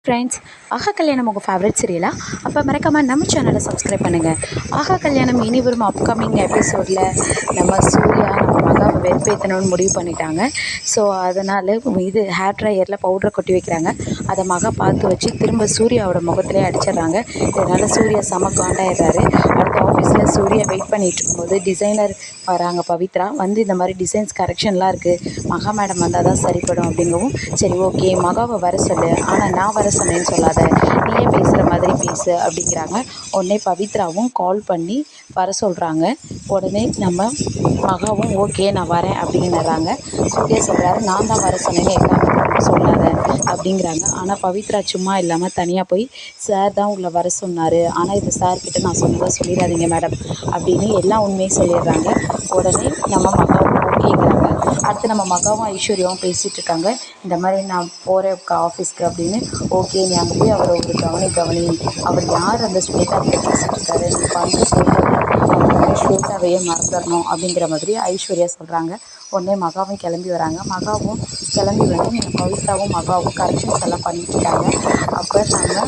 Friends, ஆஹா கல்யாணம் உங்கள் favourite சீரியலா? அப்போ மறக்காமல் நம்ம சேனலை சப்ஸ்கிரைப் பண்ணுங்கள். ஆஹா கல்யாணம் இனி வரும் அப்கமிங் எபிசோடில் நம்ம சூர்யா நம்ம மகாவை வெறுப்பேற்றணும்னு முடிவு பண்ணிட்டாங்க. ஸோ அதனால் இது ஹேர் ட்ரையரில் பவுடரை கொட்டி வைக்கிறாங்க. அதை மகா பார்த்து வச்சு திரும்ப சூர்யாவோட முகத்திலே அடிச்சிடுறாங்க. இதனால் சூர்யா செம காண்டாயிடுறாரு. அடுத்த ஆஃபீஸில் சூர்யா வெயிட் பண்ணிகிட்டு இருக்கும்போது டிசைனர் வராங்க. பவித்ரா வந்து இந்த மாதிரி டிசைன்ஸ் கரெக்ஷன்லாம் இருக்குது, மகா மேடம் வந்தால் தான் சரிப்படும் அப்படிங்கவும், சரி ஓகே மகாவை வர சொல்லு, ஆனால் நான் வர சொன்னேன்னு சொல்லாத, நீயே பேசுகிற மாதிரி பேசு அப்படிங்கிறாங்க. உடனே பவித்ராவும் கால் பண்ணி வர சொல்கிறாங்க. உடனே நம்ம மகாவும் ஓகே நான் வரேன் அப்படின்னுறாங்க. சூர்யா சொல்கிறாரு, நான் தான் வர சொன்னேன்னு எக்காரணத்துக்கும் சொல்லாத அப்படிங்கிறாங்க. ஆனால் பவித்ரா சும்மா இல்லாமல் தனியாக போய் சார் தான் உங்களை வர சொன்னார், ஆனால் இது சார்கிட்ட நான் சொன்னதாக சொல்லிடாதீங்க மேடம் அப்படின்னு எல்லா உண்மையும் சொல்லிடுறாங்க. உடனே நம்ம மகாவும் ஓகேங்கிறாங்க. அடுத்து நம்ம மகாவும் ஐஸ்வர்யாவும் பேசிகிட்டு இருக்காங்க. இந்த மாதிரி நான் போகிறேன் ஆஃபீஸ்க்கு அப்படின்னு. ஓகே நீ அங்கே போய் அவரை ஒரு கவனி, அவர் யார் அந்த ஸ்வேதா கிட்ட பேசிகிட்டு இருக்காரு, நீ பண்ணுற சொல்கிறத அவங்க ஸ்வேதாவையே மறந்துடணும் அப்படிங்கிற மாதிரி ஐஸ்வர்யா சொல்கிறாங்க. உடனே மகாவும் கிளம்பி வராங்க. மகாவும் கிளம்பி வந்து நீங்கள் பவித்ராவும் மகாவும் கரெக்ஷன்ஸ் எல்லாம் பண்ணிட்டு இருக்காங்க. அப்போ நம்ம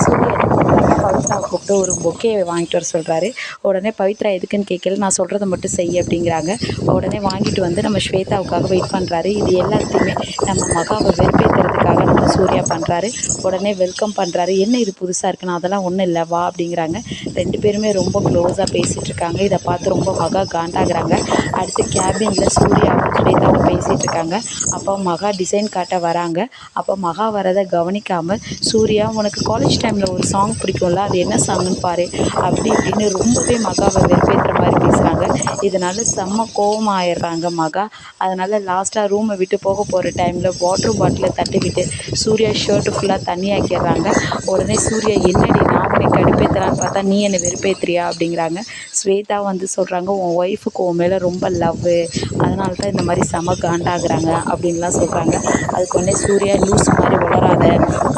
சூர்யா என்ன பண்ணுறாங்க, பவித்ராவை கூப்பிட்டு ஒரு பொக்கே வாங்கிட்டு வர சொல்கிறாரு. உடனே பவித்ரா எதுக்குன்னு கேட்கல, நான் சொல்கிறத மட்டும் செய் அப்படிங்கிறாங்க. உடனே வாங்கிட்டு வந்து நம்ம ஸ்வேதாவுக்காக வெயிட் பண்ணுறாரு. இது எல்லாத்தையுமே நம்ம மகாவை வெறுப்பேற்றுறதுக்காக நம்ம சூர்யா பண்ணுறாரு. உடனே வெல்கம் பண்ணுறாரு. என்ன இது புதுசாக இருக்குன்னு, அதெல்லாம் ஒன்றும் இல்லை வா அப்படிங்கிறாங்க. ரெண்டு பேருமே ரொம்ப க்ளோஸாக பேசிகிட்டு இருக்காங்க. இதை பார்த்து ரொம்ப மகா காண்டாகிறாங்க. அடுத்து கேபினில் சூர்யாவும் ஸ்வேதாவும் பேசிகிட்டு இருக்காங்க. அப்போ மகா டிசைன் காட்ட வராங்க. அப்போ மகா வரதை கவனிக்காமல் சூர்யா, உனக்கு காலேஜ் டைமில் ஒரு சாங் பிடிக்கும்ல, அது என்ன சாங்குன்னு பாரு அப்படி இப்படின்னு ரொம்பவே மகாவை வெறுப்பேற்றுற மாதிரி பேசுகிறாங்க. இதனால் செம்ம கோவமாயிடுறாங்க மகா. அதனால் லாஸ்ட்டாக ரூமை விட்டு போக போகிற டைமில் வாட்டர் பாட்டிலை தட்டி விட்டு சூர்யா ஷர்ட்டு ஃபுல்லாக தண்ணியாக்கிடுறாங்க. உடனே சூர்யா, என்னடி நான் உன்னை கடுப்பேற்றுறான்னு பார்த்தா நீ என்னை வெறுப்பேற்றுறியா அப்படிங்கிறாங்க. ஸ்வேதா வந்து சொல்கிறாங்க, உன் ஒய்ஃபுக்கு உன் மேலே ரொம்ப லவ்வு, அதனால தான் இந்த மாதிரி செம காண்டாகிறாங்க அப்படின்லாம் சொல்கிறாங்க. அதுக்கு உடனே சூர்யா, லூஸ் மாதிரி வளராத,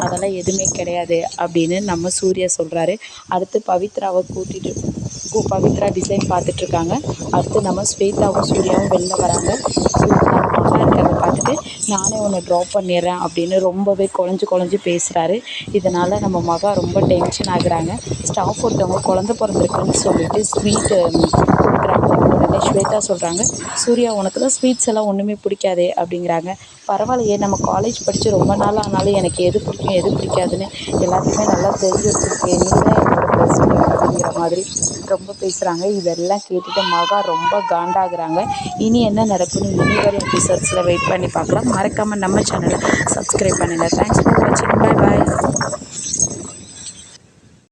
அதெல்லாம் எதுவுமே கிடையாது அப்படின்னு நம்ம சூர்யா சொல்கிறாரு. அடுத்து பவித்ராவை பவித்ரா டிசைன் பார்த்துட்ருக்காங்க. அடுத்து நம்ம ஸ்வேதாவும் சூர்யாவும் வெளில வராங்க. மகா இருக்கிறத பார்த்துட்டு நானே உன்னை ட்ராப் பண்ணிடுறேன் அப்படின்னு ரொம்பவே குழஞ்சி பேசுகிறாரு. இதனால் நம்ம மகா ரொம்ப டென்ஷன் ஆகுறாங்க. ஸ்டாஃப் ஒருத்தவங்க குழந்த பிறந்திருக்குன்னு சொல்லிட்டு ஸ்வீட்டு கொடுக்குறாங்க. உடனே ஸ்வேதா சொல்கிறாங்க, சூர்யா உனக்கு தான் ஸ்வீட்ஸ் எல்லாம் ஒன்றுமே பிடிக்காதே அப்படிங்கிறாங்க. பரவாயில்லையே, நம்ம காலேஜ் படித்து ரொம்ப நாள் ஆனாலும் எனக்கு எது பிடிக்கும் எது பிடிக்காதுன்னு எல்லாத்தையுமே நல்லா தெரிஞ்சு வச்சுருக்கேன், நீ தான் என்னோட பெஸ்ட்டு அப்படிங்கிற மாதிரி ரொம்ப பேசுகிறாங்க. இதெல்லாம் கேட்டுட்டு மகா ரொம்ப காண்டாகிறாங்க. இனி என்ன நடக்குன்னு இனி வரும் எபிசோட்ஸில் வெயிட் பண்ணி பார்க்கலாம். மறக்காமல் நம்ம சேனலை சப்ஸ்கிரைப் பண்ணுங்கள். தேங்க்ஸ் ஃபார் வாட்சிங். Bye bye.